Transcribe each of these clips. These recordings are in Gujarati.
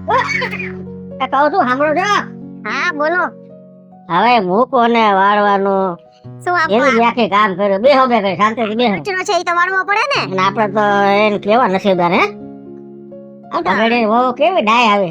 કહું છું સાંભળો છો? હા બોલો. હવે મૂકો ને વાળવાનું શું એનું આખે કામ કર્યું. બેહો બે કરી શાંતિથી બેહો. કચરો છે ઈ તો વાળવો પડે ને. અને આપણે તો એને કેવા નસીબદાર હે. આ પગડે બહુ કેવી ડાય આવે.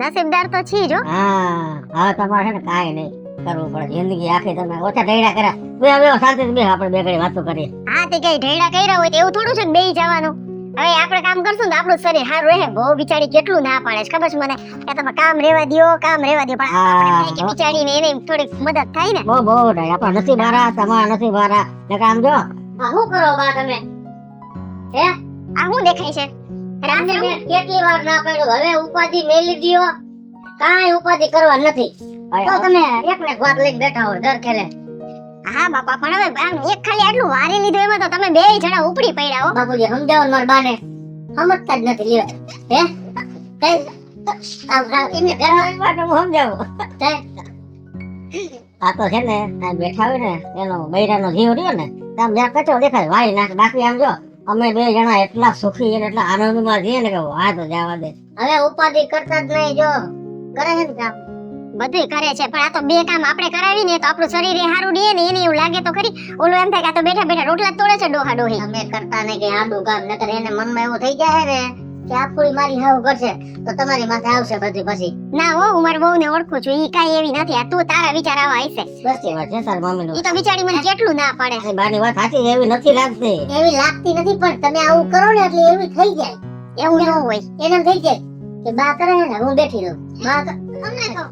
નસીબદાર તો છી જો. હા હવે તમારે છે ને કાંઈ નહીં કરવું પડે. જિંદગી આખી તમે ઓછા ઢેડા કર્યા. બેહો શાંતિથી બેહો, આપણે બે ઘડી વાતો કરીએ. હા તે કઈ ઢેડા કર્યા હોય તો એવું થોડું છે બેહી જવાનું. હવે આપણે કામ કરશું ને આપણું શરીર સારું રહે. બહુ બિચારી કેટલું ના પાડે છે ખબર છે મને કે તમે કામ રેવા દ્યો પણ આપણે કે બિચારીને એને થોડીક મદદ થાય ને. બહુ ડાય આપણા નસીબ હારા, તમારા નસીબ હારા. ને કામ જો આ શું કરો બા તમે? હે આ હું દેખાય છે? રામને મેં કેટલી વાર ના પાડ્યું. હવે ઉપાધિ મેલી દ્યો. કાંઈ ઉપાધિ કરવા નથી. તો તમે એકને વાત લઈને બેઠા હોય દર ખેલે. હા બાપા પણ હવે આમ એક ખાલી આટલું વારી લીધું એમાં તો તમે બે જણા ઉપડી પડ્યા હો. બાપુજી સમજાવો ને મારા બાને. સમજતા જ નથી લ્યો. હે કઈ એને ઘરવાળી માટે હું સમજાવું. આ તો છે ને આ બેઠા હોય ને એનો બૈરાનો જીવ રહ્યો ને આમ જ્યાં કચરો દેખાય વાળી નાખે. બાકી આમ જો અમે બે જણા એટલા સુખી અને એટલા આનંદમાં છીએ ને કે વાત જ જવા દે. હવે ઉપાધિ કરતા જ નહીં. જો કરે છે ને કામ બધું કરે છે પણ આ તો બે કામ આપણે કરાવી ને તો આપણું શરીર એ સારું રહે ને એને એવું લાગે તો ખરી. ઓલું એમ થાય કે આ તો બેઠા બેઠા રોટલા તોડે છે ડોહા ડોહી. અમે કરતા ને કે આડું કામ નકર એને મનમાં એવું થઈ જાય ને કે આ પૂરી મારી હાવ કરશે તો તમારી માથે આવશે બધી પછી. ના હો હું મારી વહુને ઓળખું છું ઈ કાઈ એવી નથી. આ તું તારા વિચાર આવા હશે. બસ એ વાત છે તાર મમ્મીનું. ઈ તો બિચારી મને કેટલું ના પાડે. એ બાની વાત સાચી એવી નથી લાગતી. એવી લાગતી નથી પણ તમે આવું કરો ને એટલે એવી થઈ જાય. એવું ન હોય. એને થઈ જાય કે બા કરે ને હું બેઠી રહું. બા અમને તો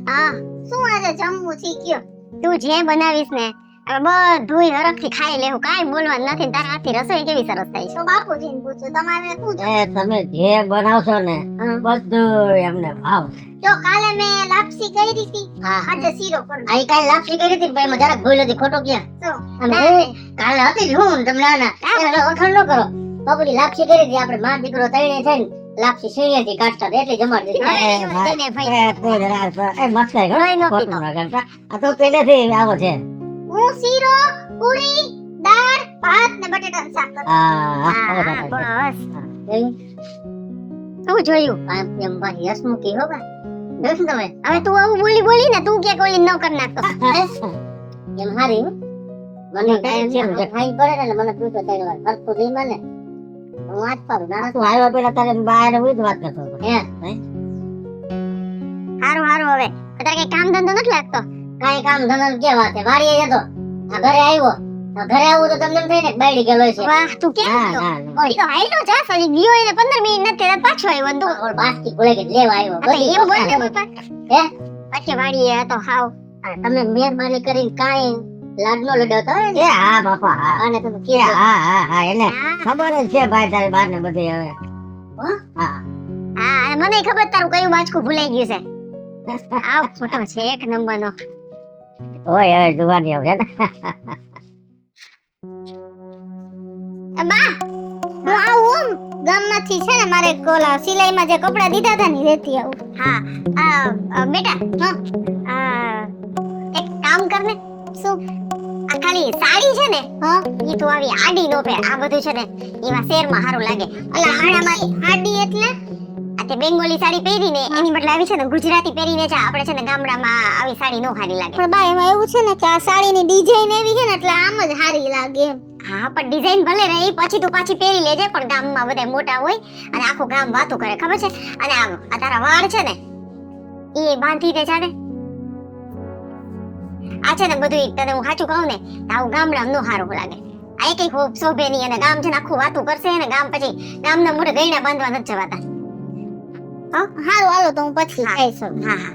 હા શું આજે જમવું શીખ્યો? તું જે બનાવીશ ને હવે બધુંય હરખથી ખાઈ લેવું. કાઈ બોલવાનું નથી. તારા હાથની રસોઈ કેવી સરસ થાય છે. તો બાપુજીને પૂછો તમારે શું એ તમે જે બનાવશો ને બધું એમને ભાવ. જો કાલે મેં લાપસી કરી હતી. આજે શીરો કરું. આઈ કાલે લાપસી કરી હતી ભાઈ જરાક ભૂલ હતી. ખોટો ક્યાં અને કાલે હતી જ હું તમને ના વખાણ ન કરો. બાપુજી લાપસી કરી હતી. આપણે માં દીકરો તઈને થઈને લાપસી શેરીથી કાઢતા એટલે જમાડી દીધી. એ મસ્ત આ તો પહેલેથી આવો છે. હું શીરો પૂરી દાળ ભાત ને બટેટાનું શાક કરું. બસ શું જોયું? એમ ભાઈ હસમુખી હો ભાઈ. જોયું તમે હવે તું આવું બોલી બોલી ને તું કે કોઈ ન કર નાખતો. એમ હારી મને ટાઈમ છે ને ખાઈ પડે ને મને પૂછો તઈ વાર હરખું દઈ મને હું વાત કરું. ના તું આવ્યા પેલા તારે બહાર હોય જ વાત કરતો હે હારું હારું હવે તારે કઈ કામ ધંધો નથી લાગતો? કાઈ કામ ધંધો કે વાત છે. વાડીએ જતો આ ઘરે આવ્યો. ઘરે આવું તો તમને એમ થાય ને બાયડી ગયેલો છે. વાહ તું કેમ ગયો? ઓય તો આઈલો જા સરી ગયો એને 15 મિનિટ નથી થયા પાછો આવ્યો તું. ઓર બાસ્કી ભૂલે કે લેવા આવ્યો. એટલે એમ બોલ ને બાપા. હે પાછી વાડીએ હતો હાવ. તમે મહેરબાની કરીને કાઈ લાડનો લડાવતા હોય ને. હા બાપા હા. અને તમે કે હા એને ખબર જ છે ભાઈ તારી બાર ને બધી હવે. હા હા મને ખબર તારું કયું બાચકું ભૂલાઈ ગયું છે. આવ ફોટો છે એક નંબરનો. ઓય હવે જુવાની આવે ને. બા હું આવું ગામમાંથી છે ને મારે કોલા સિલાઈમાં જે કપડા દીધા હતા ને લેતી આવું. હા બેટા એક કામ કર ને. શું? આ ખાલી સાડી છે ને ઈ તો આવી આડી નો પહેર. આ બધું છે ને એમાં શેરમાં સારું લાગે. અલા આડામાં આડી એટલે આ તે બેંગોલી સાડી પહેરીને એની બદલે આવી છે ને ગુજરાતી પહેરીને જા. આપણે છે ને ગામડામાં આવી સાડી નો સારી લાગે. પણ બા એમાં એવું છે ને કે આ સાડીની ડિઝાઇન એવી છે ને એટલે આમ જ સારી લાગે એમ. હા પણ ડિઝાઇન ભલે રહી પછી તું પાછી પહેરી લેજે. પણ ગામમાં બધા મોટા હોય અને આખું ગામ વાતો કરે ખબર છે. અને આમ આ તારા વાળ છે ને એ બાંધી દે જાને. આ છે ને બધું તને હું સાચું કહું ને આવું ગામડામાં નો સારું લાગે. આ એક ખૂબ શોભે નહીં અને ગામ છે ને આખું વાતું કરશે અને ગામ પછી ગામના મોઢે ગયડા બાંધવા નથી જવાતા. હારું હાલો તો હું પછી આવીશ. હા હા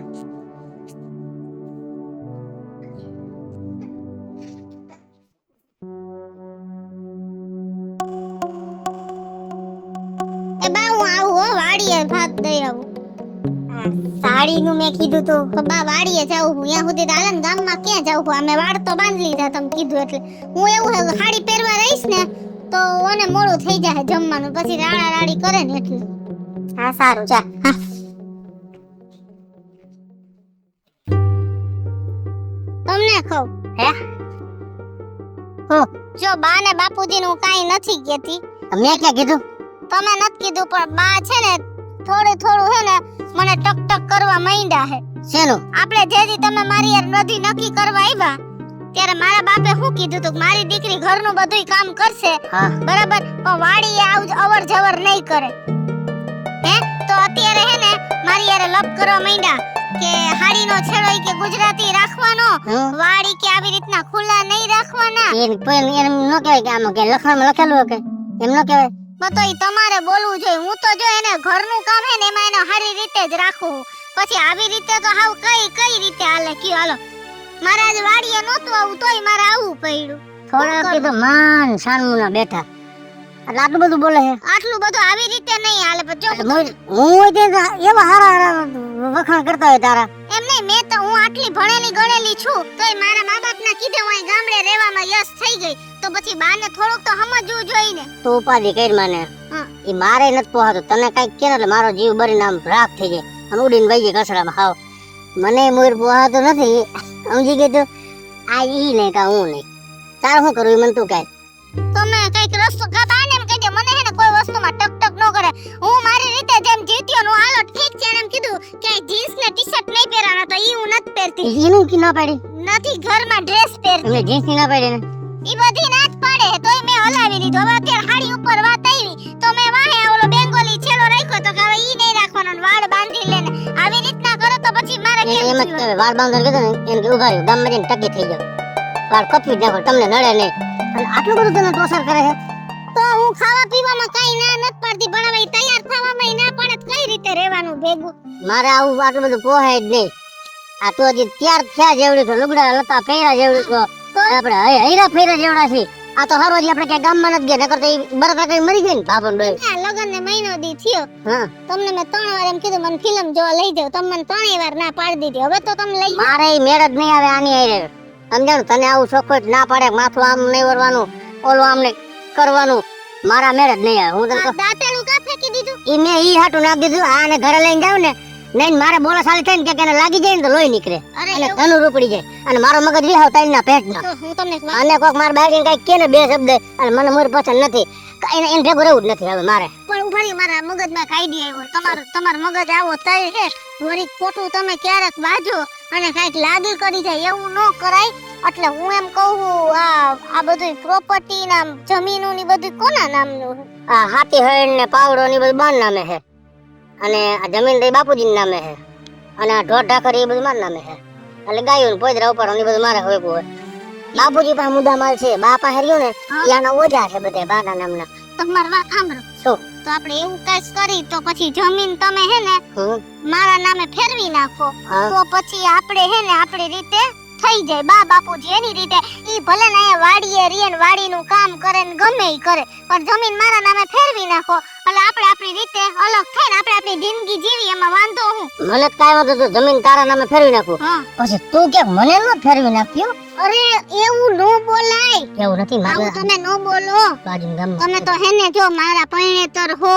એ બા હું આવું હો વાડીએ ભાત દઈ આવું. સાડીનું મેં કીધું તો બા વાડીએ જાઉં હું. ત્યાં સુધી તો આનંદ ગામમાં ક્યાં જાઉં? અમે વાળ તો બાંધી લીધા તમે કીધું એટલે. હું એવું સાડી પહેરવા રહીશ ને તો ઓને મોડું થઈ જાય જમવાનું. પછી રાડા રાડી કરે ને એટલે. હા સારું જા. તમને કહું હે જો બા ને બાપુજી નું કાઈ નથી કહેતી. મેં ક્યાં કીધું? તમે નથી કીધું પણ બા છે ને થોડું થોડું હે ને મને ટક ટક કરવા માંડ્યા હે. શેનું? આપણે જેથી તમે મારી યાર નથી નક્કી કરવા આવ્યા ત્યારે મારા બાપે શું કીધું તું કે મારી દીકરી ઘરનું બધુંય કામ કરશે હા બરાબર, પણ વાડીએ અવર જવર નહીં કરે. હે તો અત્યારે હે ને મારી યાર લપ કરવા માંડ્યા કે હાડીનો છેડો ઈ કે ગુજરાતી રાખવાનો, હમ. વાડી કે આવી રીતના ખુલ્લા નહીં રાખવાના. એમ ન કહેવાય કે આમાં કે લખાણમાં લખેલું હોય કે એમ ન કહેવાય. તો ઈ તમારે બોલવું જોઈએ. હું તો જો એને ઘરનું કામ હે ને એમાં એને સારી રીતે જ રાખું. પછી આવી રીતે તો હાવ કઈ રીતે હાલે કયો હાલો. મારા આજ વાડીએ નહોતું આવું તોય મારે આવવું પડ્યું. થોડા કીધું માન સાનમુના બેઠા એટલે આટલું બધું બોલે છે. આટલું બધું આવી રીતે નહીં હાલે. પણ જો હું હોય તે એવા હારા વખાણ કરતા હોય તારા. એમ નહીં, મેં તો હું આટલી ભણેલી ગણેલી છું તોય મારા મા બાપના કીધે હું અહીં ગામડે રહેવામાં યસ થઈ ગઈ. તો પછી બાને થોડુંક તો સમજવું જોઈએ ને. તું ઉપાધિ કરી મને. હા. ઈ મારે નથી પોહાતો. તને કઈક કે એટલે મારો જીવ બરીને આમ રાખ થઈ જાય અને ઉડીને વહી જાય કચરામાં. હાવ મને મોર પોહાતો નથી. સમજી ગઈ તું? આ ઈ નહીં કા હું નહીં. તારે શું કરવું મને તું કાંઈ. તમે કઈક રસ્તો બાને એમ કહી દે મને હે ને કોઈ વસ્તુમાં ટક ટક ન કરે. હું મારી રીતે જેમ જીત્યો નું હાલો ઠીક છે એમ કીધું કે જીન્સ ને ટી-શર્ટ નહીં પહેરવાના તો ઈ હું નથી પહેરતી. એનું કી ના પાડી? નથી ઘરમાં ડ્રેસ પહેરતી. એમને જીન્સ ની ના પાડી ને? ઈ બધી ના જ પાડે તોય મેં હલાવી લીધું. હવે અત્યારે હાડી ઉપર વાત આવી તો મેં વાહે ઓલો બેંગોલી છેલો રાખ્યો તો કે હવે ઈ નહીં રાખવાનો ને વાળ બાંધી લેને. આવી રીતના કરો તો પછી મારે એમ કેમ જ જીવવું? કહેવાય. વાળ બાંધવાનું કીધું ને એને કે ઉભા રહ્યો ગામમાં જઈને ટકી થઈ જાવ. વાળ કપી જ નાખો તમને નડે નહીં. અને આટલું બધું તને ટોસર કરે છે. તો હું ખાવા પીવામાં કઈ ના નથી પાડતી પણ હવે ઈ તૈયાર થવામાં ઈ ના પડે તો કઈ રીતે રહેવાનું ભેગું? મારે આવું આટલું બધું પોહાય જ નહીં. આ તો હજી ત્યાર થયા જેવડી તો લુગડા લતા પહેર્યા જેવડી તો આપણે હૈરા ફેરા જેવડા છે. આ તો હરો હજી આપણે ક્યાંય ગામમાં નથી ગયા નકર તો ઈ બરતા કઈ મરી ગઈ ને બાપન ડોય. આ લગન ને મહિનો દી થયો હા તમને મેં 3 વાર એમ કીધું મને ફિલ્મ જોવા લઈ જાવ. તમે મને 3 વાર ના પાડી દીધી. હવે તો તમે લઈ જાઓ. મારે ઈ મેળ જ નહીં આવે આની હારે. સમજાણું? તને આવું ચોખ્ખું જ ના પાડે માથું આમ નહીં વરવાનું ઓલું આમ નહીં કરવાનું. મારા મેળ જ નહીં આવે. હું તને કહું દાંતેલું કા ફેંકી દીધું? ઈ મેં ઈ હાટું નાખ દીધું. આને ઘરે લઈને જાવ ને નહીં મારે બોલા સાલી થાય ને કે એને લાગી જાય ને તો લોહી નીકળે અરે અને એવું ધનુ રૂપડી જાય અને મારો મગજ વિહાવ તાઈના પેટના. તો હું તમને એક વાત અને કોક માર બાળકીને કઈક કે ને બે શબ્દ અને મને મોર પસંદ નથી. એને ભેગું રહેવું જ નથી હવે મારે. પણ ઉભારી મારા મગજમાં કાયદી આવ્યો. તમારો મગજ આવો તય છે વળી ખોટું તમે ક્યારેક વાજો અને કાઈક લાગી કરી જાય એવું ન કરાય. એટલે હું એમ કહું આ બધું પ્રોપર્ટી ના જમીનો ની બધું કોના નામનું? આ હાથી હરણ ને પાવડો ની બધું બાન નામે છે અને આ જમીન તો બાપુજી નામે છે અને આ ઢોર ઢાકર એ બધું મારા નામે છે. એટલે ગાયો ને પોદરા ઉપર એ બધું મારે હોય હોય. બાપુજી પાસે મુદ્દા માલ છે. બા પાસે રહ્યું ને યાના ઓજા છે બધે બાના નામના. તમારી વાત સાંભળો શું? તો આપણે એવું કાંઈ કરી તો પછી જમીન તમે હે ને હમ મારા નામે ફેરવી નાખો હા. તો પછી આપણે હે ને આપણી રીતે થઈ જાય. બા બાપુજી એની રીતે ઈ ભલે ને અહીંયા વાડીએ રીએ ને વાડીનું કામ કરે ને ગમે ઈ કરે પણ જમીન મારા નામે ફેરવી નાખો એટલે આપણે આપણી રીતે અલગ થાય ને આપણે આપણી જિંદગી જીવી એમાં વાંધો હું? મને કાંઈ વાંધો તો જમીન તારા નામે ફેરવી નાખું. હા પછી તું કે મને ન ફેરવી નાખ્યો. અરે એવું નો બોલાય. એવું નથી આવું મારે તમે નો બોલો. બાજુના ગામમાં તમે તો હે ને જો મારા પૈણેતર હો,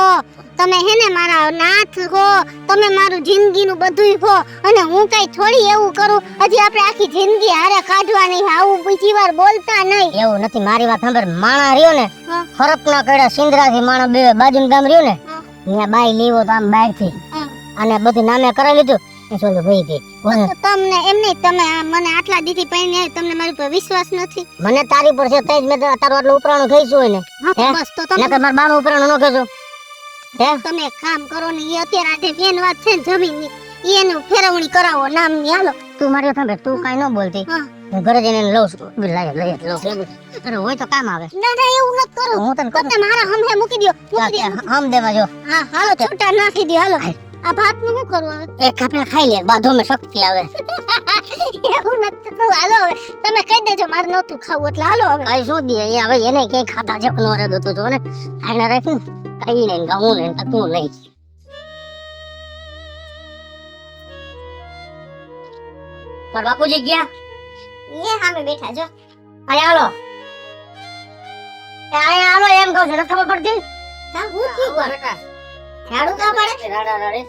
તમે હે ને મારા નાથ હો, તમે મારું જિંદગીનું બધુંય હો અને હું કઈ થોડી એવું કરું હજી આપણે આખી જિંદગી હારે કાઢવાની. આવું બીજી વાર બોલતા નહીં. એવું નથી. મારી વાત સાંભળ. માણા રહ્યો ને હા. ફરક ના કર્યા સિંદરાથી માણા બે બાજુનું ગામ રહ્યું ને હા. ત્યાં બાઈ લેવો તો આમ બહાર થી હા. અને બધું નામે કરાવી લીધું એ સોલું ભાઈ ગઈ. તો તમને એમ નહીં તમે મને આટલા દીથી પૈણે તમને મારી પર વિશ્વાસ નથી? મને તારી પર છે તઈ જ મેં તારું આટલું ઉપરાણું ખાઈશું હોય ને હા તો હે? બસ તો તમે નકર મારા બાનું ઉપરાણું ન કહેજો. હે તમે એક કામ કરો ને ઈ અત્યારે આજે મેન વાત છે ને જમીનની ઈ એનું ફેરવણી કરાવો નામની. હાલો તું મારી વાત સાંભળ. તું કાંઈ ન બોલતી. હા. હું ઘરે જઈને એને લઉં છું. લઈ અરે હોય તો કામ આવે. ના ના એવું નથી કરું. હું તને કહું તમે મારા હમે મૂકી દ્યો આમ દેવા જો હા હાલો છૂટા નાખી દ્યો. હાલો આ ભાત નું શું કરવું હવે? એક ખાપે ખાઈ લે બાધો મેં શક્તિ આવે. એવું નથી કરવું. હાલો હવે તમે કહી દેજો મારે નહોતું ખાવું એટલે હાલો હવે. કઈ શું દે અહીંયા હવે એને ક્યાંય ખાતા છે નો રહેતો તો જો ને ખાઈને રાખ ને કઈ નહીં ગાઉં ને તું નહીં. પર બાપુજી ગયા એ સામે બેઠા જો. અહીંયા હાલો. અહીંયા હાલો એમ કહું છું નથી ખબર પડતી. જા હું થયું બેટા ઝાડુ કા પડે? રાડા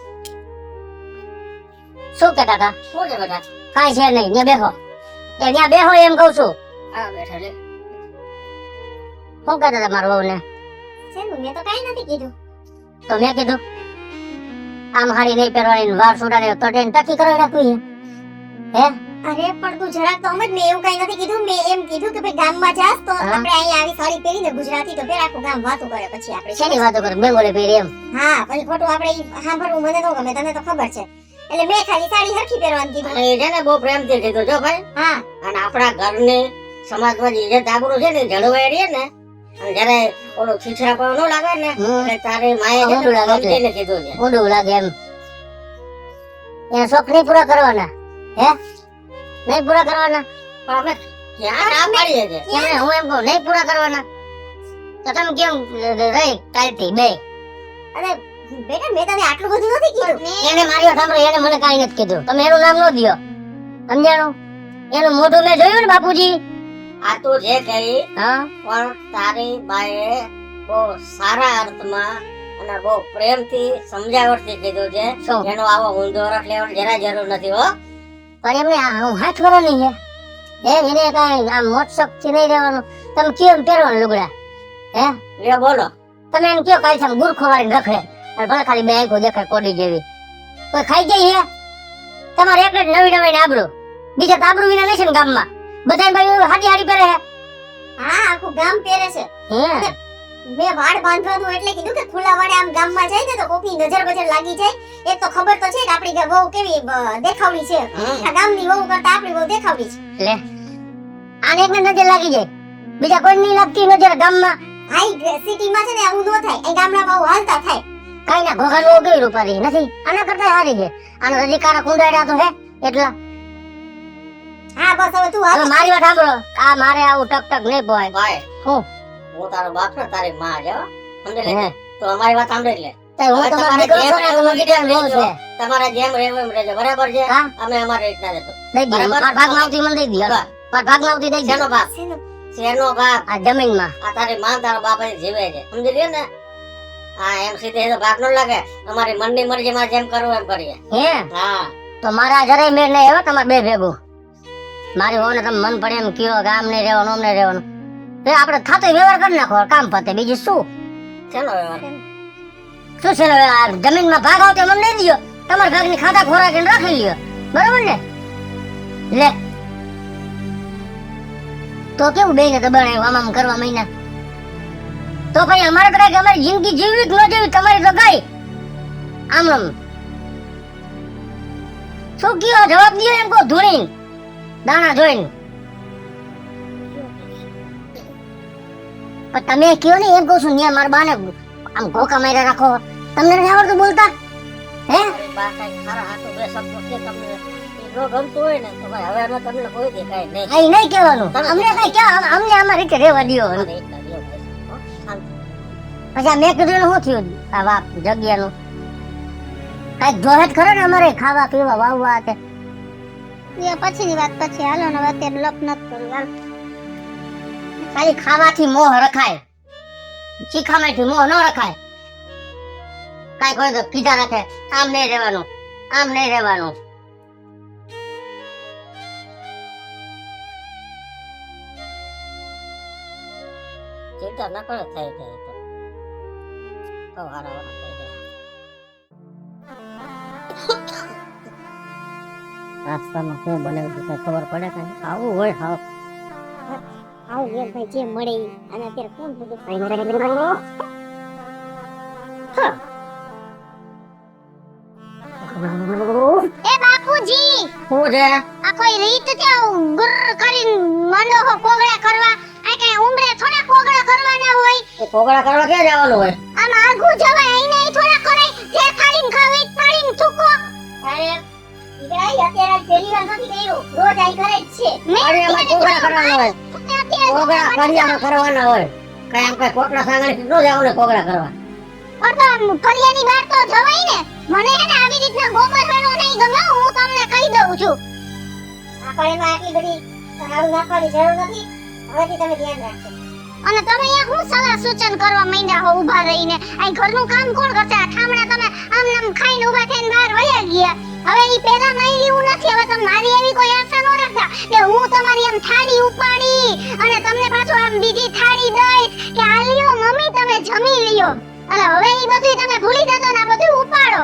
શું કહેતા હતા? શું છે બેટા? કાંઈ છે નહીં. ત્યાં બેહો. ત્યાં બેહો એમ કહું છું. હા બેઠા લે. શું કહેતા હતા મારા વહુને? શેનું? મેં તો કાંઈ નથી કીધું. તો મેં કીધું આમ હાડી નહીં પહેરવાની, વાર સુડાને તટેન ટકી કરાવી રાખવી હે? અરે પણ તું જરાક તો સમજ ને, એવું કઈ નથી કીધું. મેં એમ કીધું કે ભાઈ ગામમાં જાસ તો હા. આપણે અહીંયા આવી સાડી પહેરીને ગુજરાતી તો પહેર, આખું ગામ વાતો કરે પછી આપણે. શેની વાતો કરે? બેંગોલી પહેરી એમ? હા, પછી ખોટું આપણે ઈ સાંભળવું મને ન ગમે, તને તો ખબર છે. એટલે મેં ખાલી સાડી હરખી પહેરવાનું કીધું. અને એ છે ને બહુ પ્રેમથી કીધું જો ભાઈ. હા અને આપણા ઘરની સમાજમાં જે ઇજ્જત આબરૂ છે ને જળવાઈ રહે ને, અને જ્યારે ઓલો છીછરા પણ ન લાગે ને, એટલે તારી માએ છે ને ઊંધું લાગે છે. ગમતીને કીધું છે. ઊંડું લાગે એમ. એના શોખ નહીં પૂરા કરવાના હે? નહીં પૂરા કરવાના? પણ આપણે ક્યાં ના પાડીએ છે? એમને હું એમ કહું, નહીં પૂરા કરવાના તો તમે કેમ રહી કાલથી બે? અરે બેટા, મેં તને આટલું બધું નથી કીધું. એને મારી વાત સાંભળો, એને મને કાંઈ નથી કીધું. તમે એનું નામ ન દ્યો, સમજાણું? એનું મોઢું મેં જોયું ને બાપુજી. આ તું જે કહી, હા, પણ તારી બાએ બહુ સારા અર્થમાં અને બહુ પ્રેમથી સમજાવટથી કીધું છે. શું? એનો આવો ઊંધો અર્થ લેવાની જરા જરૂર નથી હો. પણ એમને હું 8 વર્ષની છે હે, એને કાંઈ આમ મોટશોખ થી નહીં રહેવાનું. તમે કેમ પહેરવાનું લુગડા હે? લે બોલો. તમે એને કયો કાલ સામે ગુરખો વાળીને રખડે, અને ભલે ખાલી બે આંખો દેખાય કોડી જેવી, કોઈ ખાઈ જાય હે? તમારે એક જ નવી નવી ને આબરૂ, બીજા તો આબરૂ વિના નથી ને ગામમાં. બધા ભાઈ હાડી હાડી પહેરે હે. હા, આખું ગામ પહેરે છે. હે મેં વાળ બાંધવાનું એટલે કીધું કે ખુલ્લા વાળે આમ ગામમાં જાય ને તો કોકની નજર બજર લાગી જાય. એક તો ખબર તો છે કે આપણી વહુ કેવી દેખાવડી છે. આ ગામની વહુ કરતા આપણી વહુ દેખાવડી છે. લે, આને એકને નજર લાગી જાય, બીજા કોઈ નહીં લાગતી નજર ગામમાં. હાઈ સિટીમાં છે ને આવું ન થાય. અહીં ગામડામાં આવું હાલતા થાય. કઈ ના ઘોઘા નો કેવી રૂપારી નથી, આના કરતા સારી છે. આનો અધિકાર કુંડાડ્યા તો હે એટલા. હા બસ હવે તું હવે હાલ. મારી વાત સાંભળો, આ મારે આવું ટક ટક નહીં પોહાય. ભાઈ, હું હું તારો બાપ ને તારી માં છે હો. સમજી લે. હે. તો અમારી વાત સાંભળી લે. તો હું હવે તમારો તમારે દીકરો છું ને, જેમ તમારો દીકરાનો બહુ છે. તમારે જેમ રહેવું એમ રહેજો, બરાબર છે? હા. અમે અમારી રીતના રહેશું. દઈ દે, બરાબર. મારા ભાગમાં આવતી મને દઈ દે. બરાબર. મારા ભાગમાં આવતી દઈ દે. શેનો બાપ? શેનો બાપ? આ જમીનમાં. આ તારી માં તારો બાપ અહીં જીવે છે, સમજી લ્યો ને. હા, એમ સીધે સીધો ભાગ ન લાગે. અમારી મનની મરજીમાં જેમ કરવું એમ કરીએ. હે હા. તો મારા જરાય મેળ નહીં આવે તમારે બે ભેગું. મારી હોને તમે મન પડે એમ કયો કે આમ નહીં રહેવાનું, આમ નહીં રહેવાનું. તો આપણે થતો વ્યવહાર કરી નાખો, કામ પતે. બીજું શું? શેનો વ્યવહાર? શું છે હવે? આ જમીનમાં ભાગ આવતો મને નહીં દયો, તમારા ભાગની ખાતા ખોરાકીને રાખી લ્યો, બરોબર ને? લે, તો કેવું બેને દબાણ આમ આમ કરવા મહિના? તો ભાઈ અમારે તો કઈ અમારી જિંદગી જીવવી કે ન જીવવી, તમારી તો કઈ આમ આમ શું કયો? જવાબ દો એમ કહો, ધૂણી દાણા જોઈને. પણ તમે કયો ને એમ કહું છું, ન્યા મારા બાને આમ ઘોકા માર્યા રાખો. તમને નથી આવડતું બોલતા હે? તારી બા કાંઈ ખરા હાથું બે શબ્દો કે તમને એ ન ગમતું હોય ને તો ભાઈ હવે આમાં તમને કોઈ દેખાય નહીં. આ નહીં કહેવાનું, અમને કઈ ક્યાં, અમને અમારી રીતે રહેવા દ્યો. અમારી રીતના રહ્યો ભાઈ. હો, શાંતિ. પછી આ મેં કીધું એનું શું થયું? આ વાપ જગ્યાનું કઈક જોહેત ખરો ને અમારે ખાવા પીવા વાવવા તે. એ પછીની વાત પછી, હાલો ને હવે અત્યારે લપ નથી કરવું. હાલ. ખાલી ખાવાથી મોહ રખાય, શીખામાંથી મોહ ન રખાય. કઈ કોઈ તો કીધા રાખે આમ નહીં રહેવાનું, આમ નહીં રહેવાનું. ચિંતા ન કરે, થઈ જાય તો. તો હારા હારા થઈ જાય. નાસ્તામાં શું બનાવ્યું કઈ ખબર પડે? કઈ આવું હોય હાવ આવું યાર ભાઈ જે મળે ઈ. અને અત્યારે કોણ બધું એ બાપુજી, શું છે? આ કોઈ રીત છે ગુર કરીને માંડો હો કોગળા કરવા? આ કઈ ઉમરે થોડા કોગળા કરવાના હોય? એ કોગળા કરવા ક્યાં જવાનું હોય? આમ આઘું જવાય, અહીં નહીં થોડા કરાય. જે થાળીને ખાવી થાળીને થૂકો. અરે ઈરાઈ અત્યારે પહેલી વાર નથી કર્યું, રોજ આઈ કરે જ છે. અરે અમારે કોગળા કરવાના હોય, અત્યારે કોગળા ફળિયામાં કરવાના હોય. કઈ આમ કઈ કોટલા સાંગળી ન જાવ ને કોગળા કરવા. પણ ફળિયાની બહાર તો જવાય ને. મને હે ને આવી રીતના ગોમરવાનું નહીં ગમે, હું તમને કહી દઉં છું. આપણે એમાં આટલી બધી રાડું નાખવાની જરૂર નથી. હવેથી તમે ધ્યાન રાખજો. અને તમે અહીંયા શું સલાહ સૂચન કરવા માંડ્યા હો ઊભા રહીને? આ ઘરનું કામ કોણ કરશે? આ ઠામડા તમે આમ નામ ખાઈને ઊભા થઈને બહાર વયા ગયા. હવે ઈ પેલા નહીં એવું નથી. હવે તમે મારી એવી કોઈ આશા ન રાખતા કે હું તમારી આમ થાળી ઉપાડી અને તમને પાછું આમ બીજી થાળી દઈશ કે આ લ્યો મમ્મી તમે જમી લ્યો. અને હવે ઈ બધું તમે ભૂલી જજો ને આ બધું ઉપાડો.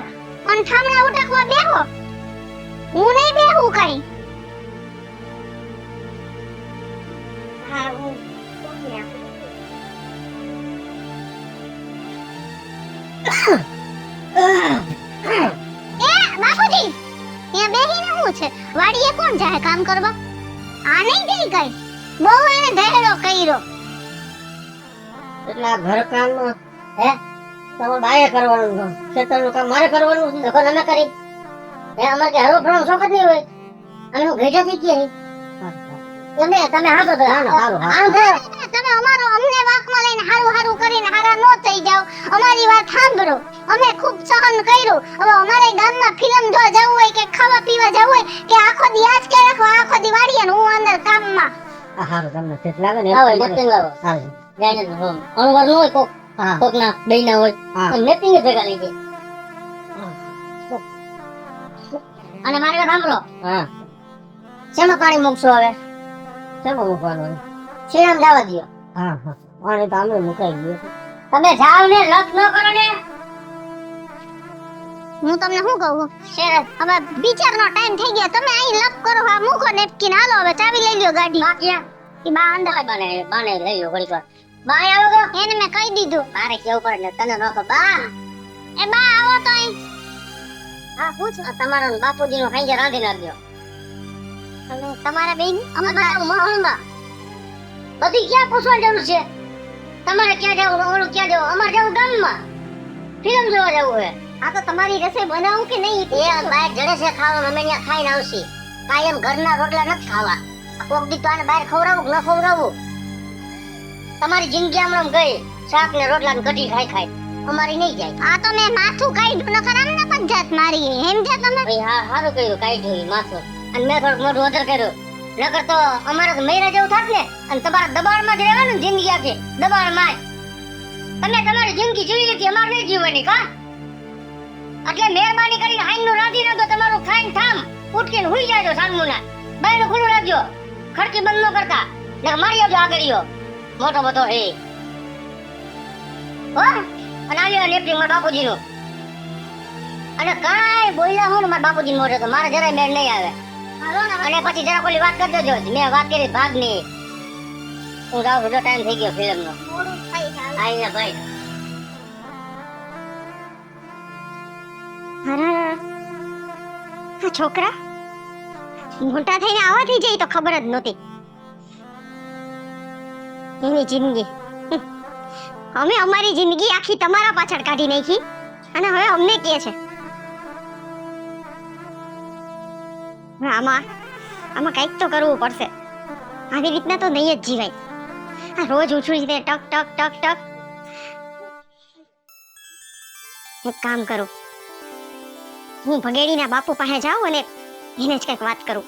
અને અને ઠામણા ઉઠકવા બેહો. હું નહીં બેહું કઈ. હા હું બાપુજી ત્યાં બેહીને હું છે વાડીએ કોણ જાય કામ કરવા? આ નહીં ગઈ કઈ. બહુ એને ધૈર્ય કર્યો. એટલે આ ઘર કામ હે તમારે બાએ કરવાનું છે, ખેતરનું કામ મારે કરવાનું છે. લખો અમે કરી એ અમાર કે હરો ભરો શોખ જ નહીં હોય અને હું ઘેટા થઈ ગયા તમે તમે હા તો હારું, હારું. આમ થાય તમે અમારો અમને વાકમાં લઈને હારું હારું કરીને હારા નો થઈ જાવ. અમારી વાત સાંભળો. અમે ખૂબ સહન કર્યું. હવે અમારે ગામમાં ફિલ્મ જોવા જવું હોય કે ખાવા પીવા જવું હોય કે આખો દી આજ કે રાખો આખો દી વાડીએ ને હું અંદર કામમાં. આ હારું તમને ઠીક લાગે ને આવો મેપિંગ લાવો હારું. જાણે અણવર ન હોય કોક હા કોક ના બે ના હોય હા. પણ મેપિંગ જ ભેગા લઈ જાય. અને મારી વાત સાંભળો હા શેમાં પાણી મૂકશો હવે? શેમાં મૂકવાનું છે? શેણામ જવા દો. હા હા પાણી તો અમે મુકાઈ ગયું છે. તમે જાવ ને લખ ન કરો ને હું તમને શું કહું શેર હવે વિચારનો ટાઈમ થઈ ગયો. તમે અહીં લપ કરો હા મૂકો નેપકિન હાલો હવે ચાવી લઈ લ્યો ગાડી. બાકી ઈ બા અંદર બાને બાને લઈ લો ઘડીક વાર બા આવો તો એને મેં કહી દીધું. મારે કેવું પડે ને તને નોખો બા એ બા આવો તો અહીં. હા પૂછ આ તમારો ને બાપુજીનો ખાઈ રાંધી નાખજો. અને તમારા બેન અમારા મહોલમાં બધી ક્યાં પૂછવાની જરૂર છે? તમારે ક્યાં જવું ઓલું ક્યાં જવું? અમારે જવું ગામમાં ફિલ્મ જોવા જવું હે. આ તો તમારી રસોઈ બનાવું કે નહીં એ બહાર જડે છે ખાવાનું અમે ત્યાં ખાઈને આવશી. કાયમ ઘરના રોટલા નથી ખાવા. કોક દી તો આને બહાર ખવડાવું કે ન ખવડાવું? તમારી જિંદગી આમ ગઈ શાક ને રોટલા ને કઢી ખાઈ ખાઈ. અમારી નહીં જાય. આ તો મેં માથું કાઢ્યું નકર આમને પંચાયત મારી એમ છે તમે. ભાઈ હા સારું કર્યું કાઢ્યું ઈ માથું અને મેં થોડુંક મોઢું વધારે કર્યું. નકર તો અમારે તો મૈરા જેવું થાત ને અને તમારા દબાણમાં જ રહેવાનું ને જિંદગી આખી દબાણમાં જ. તમે તમારી જિંદગી જીવી લીધી અમારે નહીં જીવવાની કા? એટલે મહેરબાની કરીને હાઈનું રાંધી નાખો. તમારું ખાઈને ઠામ ઉઠકીને હુઈ જાજો સાંજના. બાયણું ખુલ્લું રાખજો. ખડકી બંધ ન કરતા નકર મારી આવજો આગળીઓ મોટો બધો હે હો. અને આલ્યો નેપલિંગ મારા બાપુજીનું. અને કાંઈ બોલ્યા હું ને મારા બાપુજી મોઢે તો મારે જરાય મેળ નહીં આવે. અને પછી જરા કોલી વાત કરી દેજો. મેં વાત કરી ભાગની. હું જાઉં છું ટાઈમ થઈ ગયો ફિલ્મનો. મોડું થઈ જાય. આઈને ભાઈ આ છોકરા મોટા થઈને આવા થઈ જાય તો ખબર જ નહોતી એની જિંદગી. અમે અમારી જિંદગી આખી તમારા પાછળ કાઢી નાખી અને હવે અમને કહે છે. હવે આમાં કંઈક તો કરવું પડશે. આવી રીતના તો નહીં જ જીવાય. આ રોજ ઉછળી દે ટક ટક ટક ટક. એક કામ કરું હું ભગેડીના બાપુ પાસે જાઉં અને એને જ કંઈક વાત કરું.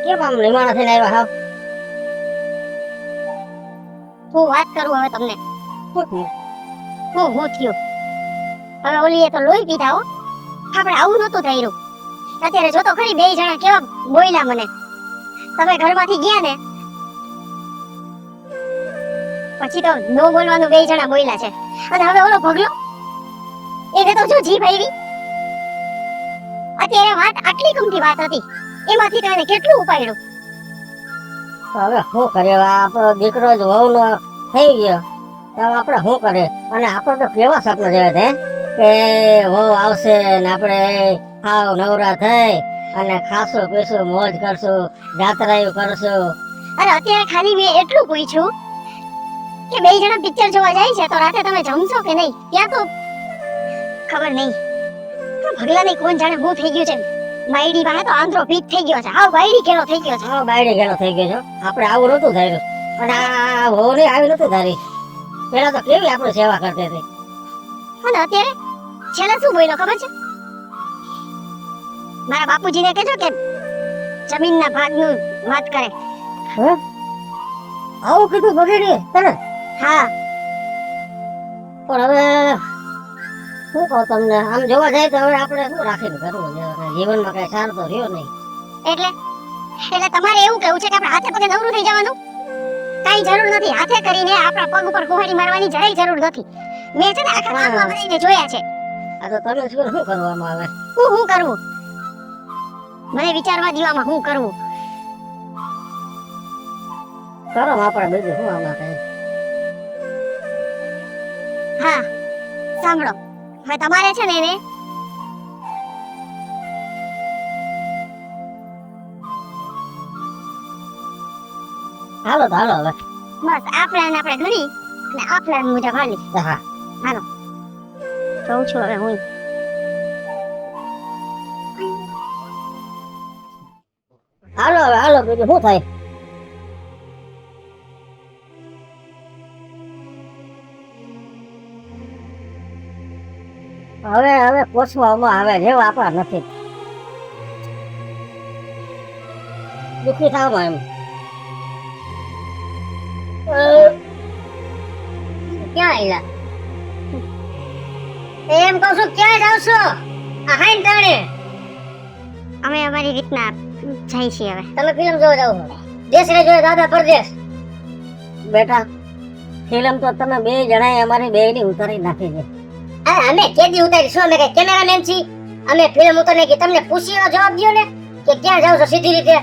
કેમ આમ લીમાણા થઈને આવ્યા હાવ? હું વાત કરું હવે તમને. શું થયું? હું થયું હવે ઓલીએ તો લોહી પીધા હો. આપણે આવું નહોતું થઈ રહ્યું. અત્યારે જો તો ખરી બે જણા કેવા બોલ્યા મને. તમે ઘરમાંથી ગયા ને પછી તો નો બોલવાનું બે જણા બોલ્યા છે. અને હવે ઓલો ભગલો એને તો જો જીભ આવી. અત્યારે વાત આટલી ગમતી વાત હતી એમાંથી તો એને કેટલું ઉપાડ્યું. હવે શું કરે? આપણો દીકરો જ વહુનો થઈ ગયો તો આપણે શું કરે? અને આપણે તો કેવા સપના જોયા છે કે વહુ આવશે ને આપણે હાવ નવરા થઈ અને ખાશું પીશું મોજ કરશું જાત્રાયું કરશું. અરે અત્યારે ખાલી મેં એટલું પૂછ્યું કે બે જણા પિક્ચર જોવા જાય છે તો રાતે તમે જમશો કે નહીં? ત્યાં તો ખબર નહીં ભગલાને કોણ જાણે હું થઈ ગયું છે. માયડી પાસે તો આંધળો ભીત થઈ ગયો છે. હાવ વાયડી કેળો થઈ ગયો છે. હા બાયડી ગેલો થઈ ગયો છો. આપણે આવું નતું ધાર્યું અને આ વહુ ને આવી નતું ધારી. પેલા તો કેવી આપણે સેવા કરતી હતી. અને અત્યારે છેલ્લે શું બોલ્યો ખબર છે? મારા બાપુજીને કહેજો કે જમીનના ભાગનું વાત કરે. આવું કીધું બગડી તને? હા પણ હવે શું કહું તમને, આમ જોવા જાય તો હવે આપણે શું રાખીને કરવું છે? જીવનમાં કઈ સારું તો રહ્યો નહીં. એટલે એટલે તમારે એવું કેવું છે કે આપણે હાથે પગે નવરું થઈ જવાનું? કાઈ જરૂર નથી. હાથે કરીને આપણા પગ ઉપર કુહાડી મારવાની જરાય જરૂર નથી. મેં છે ને આખા ગામમાં બધાને જોયા છે. આ તો તમે શું કરવામાં આવે? હું કરવું? મને વિચારવા દીવામાં હું કરવું? કરો આપણે બીજું શું આમાં કઈ. હા સાંભળો, હવે તમારે છે ને એને હાલો તો હાલો હવે. બસ આ પ્લાન આપણે ઘડી અને આ પ્લાન મુજબ હાલી. હા હાલો જોઉં છું હવે હું. હાલો હવે હાલો, બીજું શું થાય? હવે હવે પોસવામાં આવે જેવું આપણા નથી. દુઃખી થવામાં એમ. ક્યાં આયલા? એમ કહું છું ક્યાં જાવ છો? આ હાઈન ટાણે અમે અમારી રીતના જાય છીએ હવે. તમે ફિલ્મ જોવા જાવ છો? દેશ રે જોયે દાદા પરદેશ. બેટા ફિલ્મ તો તમે બે જણાએ અમારી બેયની ઉતારી નાખી છે. અરે અમે કેદી ઉતારી શું? અમે કઈ કેમેરામેન છી? અમે ફિલ્મ ઉતારને કે તમને પૂછીનો જવાબ દ્યો ને કે ક્યાં જાવ છો સીધી રીતે.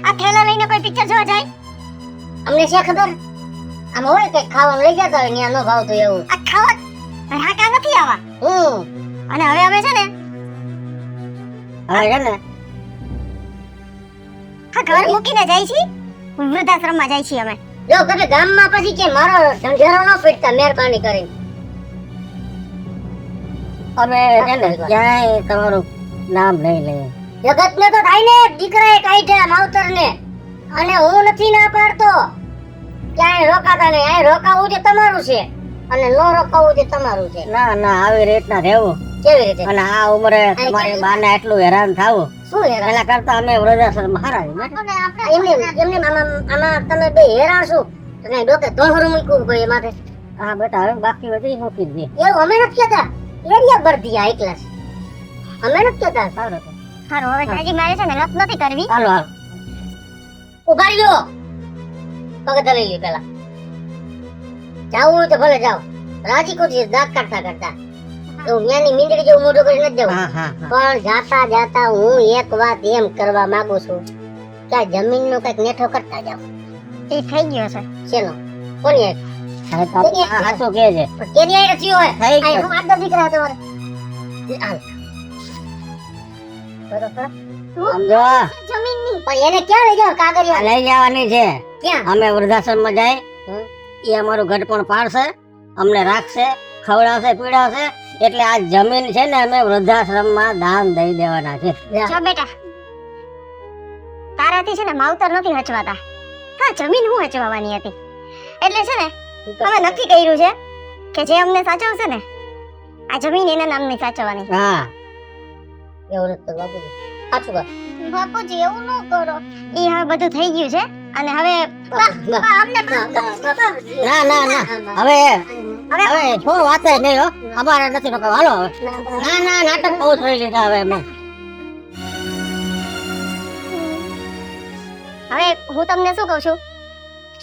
આ થેલા લઈને કોઈ પિક્ચર જોવા જાય? અમને શું ખબર? આમાં હોય કઈ ખાવાનું લઈ ગયા હોય ત્યાં ન ભાવતું એવું. આ ખાવા હા કા નથી આવા. અને હવે અમે છે ને હવે છે ને હા ઘર મૂકીને જાય છીએ, વૃદ્ધાશ્રમમાં જાય છીએ અમે. જો કદે ગામમાં પછી કે મારો ઢંઢેરો ન પીટતા મહેરબાની કરીને. અમે છે ને ક્યાંય તમારું નામ નહીં લઈએ. જગતને તો થાય ને દીકરાએ કાઢ્યા માવતરને, અને હું નથી ના પાડતો ક્યાંય રોકાતા નહીં. અહીં રોકાવું છે તમારું છે અને ન રોકાવું છે તમારું છે. ના ના આવી રીતના રહેવું. કેવી રીતે? અને આ ઉંમરે તમારી બાને એટલું હેરાન થાવું શું હેરાન? એના કરતા અમે વૃદ્ધાશ્રમમાં હારા છીએ. એમને આમાં તમે બે હેરાન છો તો કઈ ડોકે ધોહરું મૂક્યું કોઈ માથે? હા બેટા હવે બાકી બધી મૂકી દે. એવું અમે નથી કહેતા. એરિયા ભરતી આ ક્લાસ અમે નથી કહેતા. સારું તો હારું હવે જાજી મારે છે ને લપ નથી કરવી. હાલો હાલો. ઉભા રહ્યો, પગ ધરી લ્યો પેલા. જાવું હોય તો ભલે જાઓ, રાજી કોથી દાંત કાઢતા કાઢતા તો ન્યાની મીંદડી જેવું મોઢું કરી નથી જવું. હા હા હા. પણ જાતા જાતા હું એક વાત એમ કરવા માંગુ છું કે આ જમીનનો કઈક નેઠો કરતા જાઓ. એ થઈ ગયો છે. શેનો? કોની એક? હા સાચું કે છે. પણ કેની આઈ નથી હોય. થઈ આ ગયું. હું આટલો દીકરા તમારે. હાલ. બરોબર. સમજો જમીનની પણ એને ક્યાં લઈ જાવ કાગળિયા? લઈ જવાની છે. ક્યાં? અમે વૃદ્ધાશ્રમમાં જાય એ અમારું ઘર પણ પાડશે, અમને રાખશે, ખવડાવશે, પીડાવશે. એટલે આ જમીન છે ને અમે વૃદ્ધાશ્રમમાં દાન દઈ દેવાના છે. જો બેટા તારાથી છે ને માવતર નથી હચવાતા. હા જમીન હું હચવાવાની હતી. એટલે છે ને અમે નક્કી કર્યું છે કે જે અમને સાચવશે ને આ જમીન એના નામની સાચવવાની. હા એવું નથી બાપુજી. સાચું વાત. બાપુજી એવું ન કરો. ઈ હવે બધું થઈ ગયું છે અને હવે અમને ના ના ના હવે હવે શું વાત નહીં હો, અમારે નથી રોકવા. હાલો હવે. ના ના નાટક બહુ થઈ લીધા હવે અમે. હવે હું તમને શું કહું છું,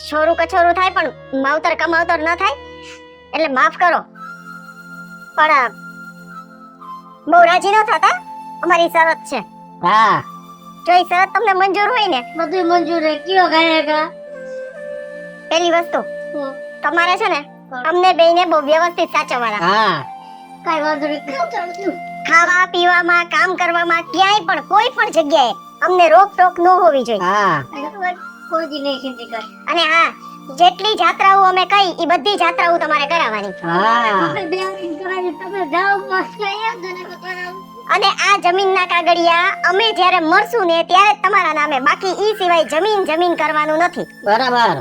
છોરું કછોરું થાય પણ માવતર કમાવતર ન થાય એટલે માફ કરો. પણ બહુ રાજી ન થતા, અમારી શરત છે. હા જો એ શરત તમને મંજૂર હોય ને, બધું મંજૂર છે. કયો ગાયકા? પહેલી વસ્તુ તમારે છે ને અમને બેયને બહુ વ્યવસ્થિત સાચવવાના. હા કાઈ વાંધો નહીં. ખાવા પીવામાં કામ કરવામાં ક્યાંય પણ કોઈ પણ જગ્યાએ અમને રોક ટોક ન હોવી જોઈએ. હા કોઈ દી નહીં ચિંતા કર. અને હા જેટલી જાત્રાઓ અમે કહી એ બધી જાત્રાઓ તમારે કરાવવાની. હા તમે જાઓ મસ્ત અહીંયા અને આ જમીનના કાગળિયા અમે જ્યારે મળશું ને ત્યારે જ તમારા નામે, બાકી ઈ સિવાય જમીન જમીન કરવાનું નથી. બરાબર.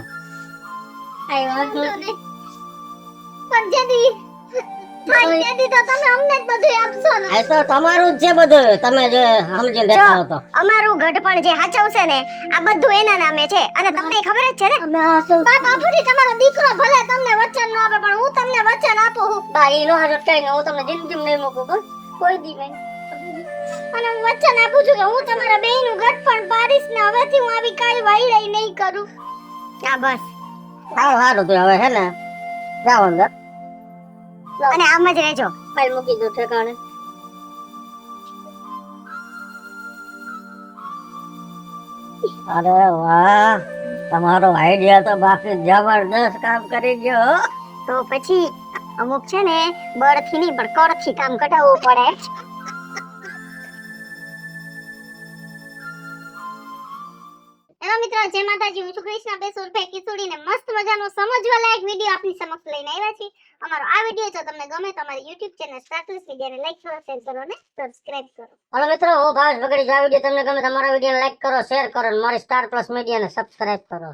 કાઈ વાંધો નહીં. પણ જેદી થાય તેથી તો તમે અમને જ બધું આપશો ને આ તો તમારું જ છે બધું, તમે જે સમજીને રહેતા હો તો. અમારું ગઢપણ જે હાચવશે ને આ બધું એના નામે છે અને તમને ખબર જ છે ને અમે આ સૌ બા બાપુજી તમારો દીકરો ભલે તમને વચન ન આપે પણ હું તમને વચન આપું છું બા ઈ નો હાજર કઈ હું તમને જિંદગીમાં નહીં મૂકું બસ કોઈ દી નહીં. અને હું વચન આપું છું કે હું તમારા બેયનું ગઠપણ પાડીશ ને હવેથી હું આવી કાંઈ વાયડાઈ નહીં કરું હા બસ સારું સારું તો હવે હે ને જાઓ અંદર. અને આમ જ રહેજો ફાઇલ મૂકી દો ઠેકાણે. અરે વાહ, તમારો આઈડિયા તો બાકી જબરદસ્ત કામ કરી ગયો હો. તો પછી અમુક છે ને બળથી નહીં પણ કરથી કામ કઢાવવું પડે એનો મિત્રો જય માતાજી હું છું કૃષ્ણા બેસુર ફેકી સુડીને મસ્ત મજાનો સમજવા લાયક વિડિયો આપની સમક્ષ લઈને આવ્યા છીએ. અમારો આ વિડિયો જો તમને ગમે તો અમારી YouTube ચેનલ સ્ટાર પ્લસ મીડિયાને લાઈક કરો, શેર કરો અને સબસ્ક્રાઇબ કરો. હાલો મિત્રો, હું ભાવેશ બગડી. જો આ વિડીયો તમને ગમે તો મારા વિડીયોને લાઈક કરો, શેર કરો અને મારી સ્ટાર પ્લસ મીડિયાને સબસ્ક્રાઇબ કરો.